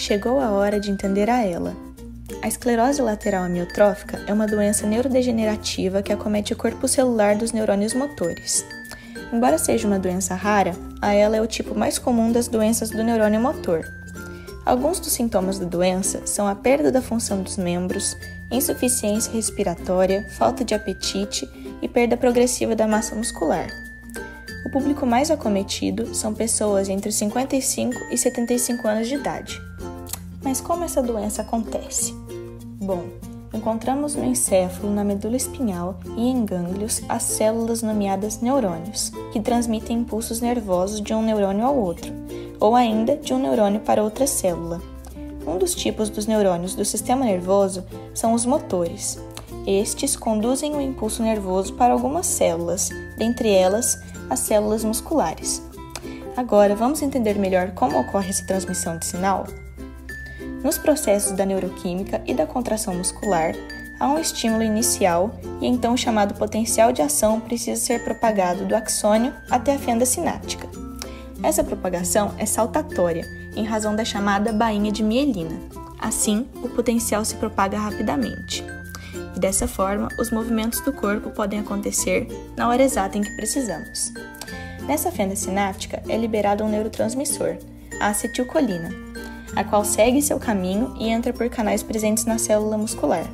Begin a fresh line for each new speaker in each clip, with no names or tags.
Chegou a hora de entender a ELA. A esclerose lateral amiotrófica é uma doença neurodegenerativa que acomete o corpo celular dos neurônios motores. Embora seja uma doença rara, a ELA é o tipo mais comum das doenças do neurônio motor. Alguns dos sintomas da doença são a perda da função dos membros, insuficiência respiratória, falta de apetite e perda progressiva da massa muscular. O público mais acometido são pessoas entre 55 e 75 anos de idade. Mas como essa doença acontece? Bom, encontramos no encéfalo, na medula espinhal e em gânglios as células nomeadas neurônios, que transmitem impulsos nervosos de um neurônio ao outro, ou ainda de um neurônio para outra célula. Um dos tipos dos neurônios do sistema nervoso são os motores. Estes conduzem o impulso nervoso para algumas células, dentre elas as células musculares. Agora, vamos entender melhor como ocorre essa transmissão de sinal? Nos processos da neuroquímica e da contração muscular, há um estímulo inicial e então o chamado potencial de ação precisa ser propagado do axônio até a fenda sináptica. Essa propagação é saltatória, em razão da chamada bainha de mielina. Assim, o potencial se propaga rapidamente. E dessa forma, os movimentos do corpo podem acontecer na hora exata em que precisamos. Nessa fenda sináptica é liberado um neurotransmissor, a acetilcolina, a qual segue seu caminho e entra por canais presentes na célula muscular.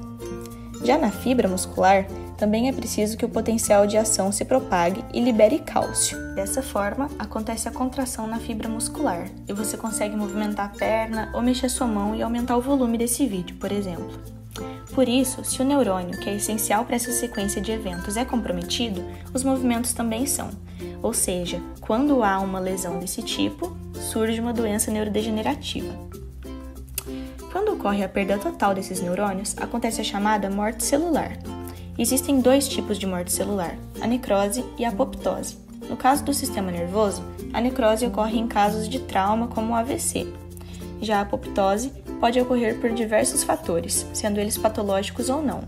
Já na fibra muscular, também é preciso que o potencial de ação se propague e libere cálcio. Dessa forma, acontece a contração na fibra muscular, e você consegue movimentar a perna ou mexer sua mão e aumentar o volume desse vídeo, por exemplo. Por isso, se o neurônio, que é essencial para essa sequência de eventos, é comprometido, os movimentos também são. Ou seja, quando há uma lesão desse tipo, surge uma doença neurodegenerativa. Quando ocorre a perda total desses neurônios, acontece a chamada morte celular. Existem dois tipos de morte celular, a necrose e a apoptose. No caso do sistema nervoso, a necrose ocorre em casos de trauma como o AVC. Já a apoptose pode ocorrer por diversos fatores, sendo eles patológicos ou não.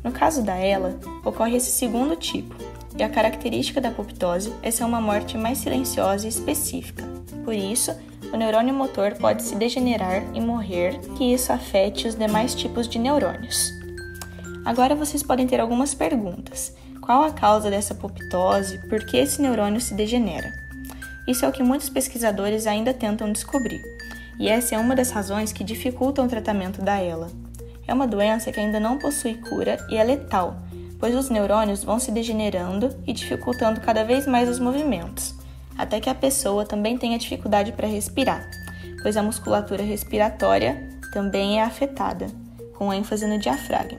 No caso da ELA, ocorre esse segundo tipo, e a característica da apoptose é ser uma morte mais silenciosa e específica. Por isso, o neurônio motor pode se degenerar e morrer, que isso afete os demais tipos de neurônios. Agora vocês podem ter algumas perguntas. Qual a causa dessa apoptose? Por que esse neurônio se degenera? Isso é o que muitos pesquisadores ainda tentam descobrir, e essa é uma das razões que dificultam o tratamento da ELA. É uma doença que ainda não possui cura e é letal, pois os neurônios vão se degenerando e dificultando cada vez mais os movimentos, até que a pessoa também tenha dificuldade para respirar, pois a musculatura respiratória também é afetada, com ênfase no diafragma.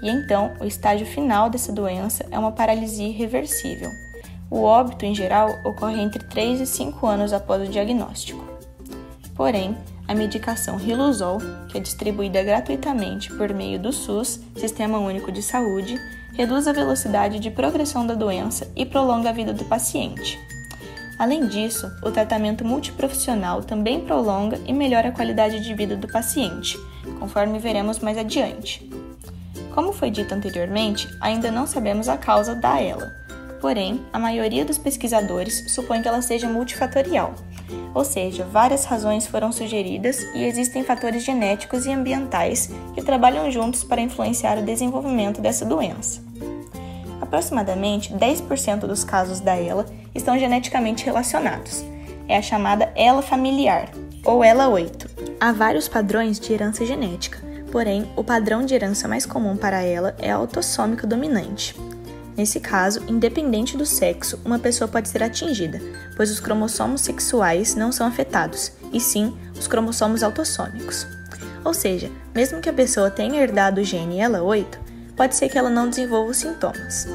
E então, o estágio final dessa doença é uma paralisia irreversível. O óbito, em geral, ocorre entre 3 e 5 anos após o diagnóstico. Porém, a medicação Riluzol, que é distribuída gratuitamente por meio do SUS, Sistema Único de Saúde, reduz a velocidade de progressão da doença e prolonga a vida do paciente. Além disso, o tratamento multiprofissional também prolonga e melhora a qualidade de vida do paciente, conforme veremos mais adiante. Como foi dito anteriormente, ainda não sabemos a causa da ELA, porém, a maioria dos pesquisadores supõe que ela seja multifatorial, ou seja, várias razões foram sugeridas e existem fatores genéticos e ambientais que trabalham juntos para influenciar o desenvolvimento dessa doença. Aproximadamente 10% dos casos da ELA estão geneticamente relacionados. É a chamada ELA familiar, ou ELA 8. Há vários padrões de herança genética, porém, o padrão de herança mais comum para ela é a autossômico dominante. Nesse caso, independente do sexo, uma pessoa pode ser atingida, pois os cromossomos sexuais não são afetados, e sim os cromossomos autossômicos. Ou seja, mesmo que a pessoa tenha herdado o gene ELA8, pode ser que ela não desenvolva os sintomas.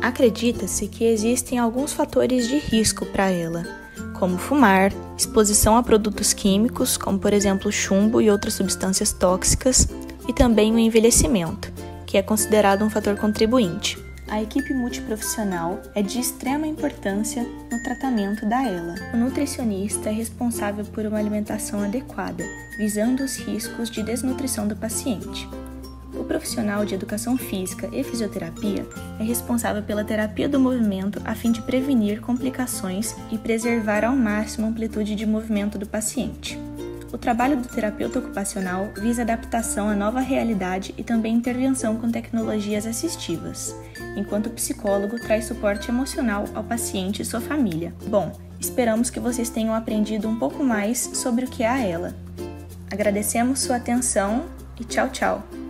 Acredita-se que existem alguns fatores de risco para ela, como fumar, exposição a produtos químicos, como por exemplo chumbo e outras substâncias tóxicas, e também o envelhecimento, que é considerado um fator contribuinte. A equipe multiprofissional é de extrema importância no tratamento da ELA. O nutricionista é responsável por uma alimentação adequada, visando os riscos de desnutrição do paciente. O O profissional de educação física e fisioterapia é responsável pela terapia do movimento a fim de prevenir complicações e preservar ao máximo a amplitude de movimento do paciente. O trabalho do terapeuta ocupacional visa adaptação à nova realidade e também intervenção com tecnologias assistivas, enquanto o psicólogo traz suporte emocional ao paciente e sua família. Bom, esperamos que vocês tenham aprendido um pouco mais sobre o que é a ELA. Agradecemos sua atenção e tchau, tchau!